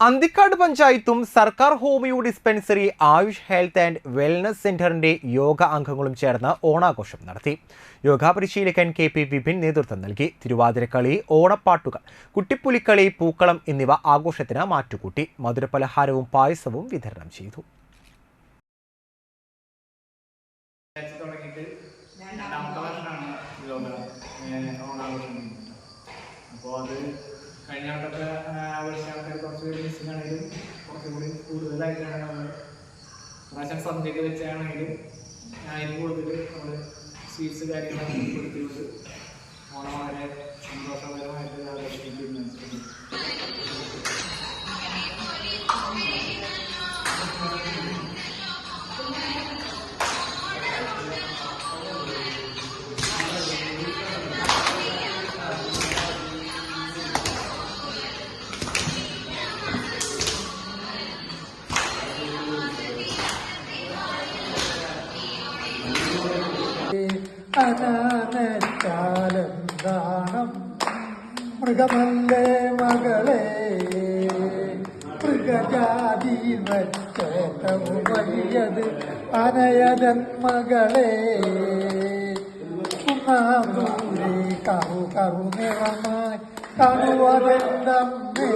അന്തിക്കാട് പഞ്ചായത്തും സർക്കാർ homeo dispensary Ayush health and wellness സെന്ററിന്റെ യോഗ അംഗങ്ങളും ചേർന്ന് ഓണാഘോഷം നടത്തി. യോഗ പരിശീലകൻ KP വിപിൻ നേതൃത്വം നൽകി. തിരുവാതിരക്കളി, ഓണപ്പാട്ടുകൾ, കുട്ടിപ്പുലിക്കളി, പൂക്കളം എന്നിവ ആഘോഷത്തിന് മാറ്റുകൂട്ടി. മധുരപലഹാരവും പായസവും വിതരണം ചെയ്തു. കഴിഞ്ഞ വട്ടത്തെ ആവശ്യമായിട്ട് കുറച്ച് പേര് മിസ്സിംഗ് ആണെങ്കിലും കുറച്ചും കൂടി കൂടുതലായിട്ടാണ് നമ്മൾ പ്രാവശ്യം സന്ധ്യക്ക് വെച്ചാണെങ്കിലും അതിന് കൂടുതൽ നമ്മൾ സ്വീറ്റ്സ് കാര്യങ്ങളൊക്കെ കൊടുത്തിട്ട് ഓണം വളരെ സന്തോഷകരമായിട്ട് ആഘോഷിക്കുന്നു. അനാനച്ചാലന്താണം മൃഗമല്ലേ മകളെ, മൃഗജാതി വച്ചേറ്റവും വലിയത് അനയതൻ മകളെ. ദൂരെ കറു നിറമായി കണുവതെന്തമ്മേ,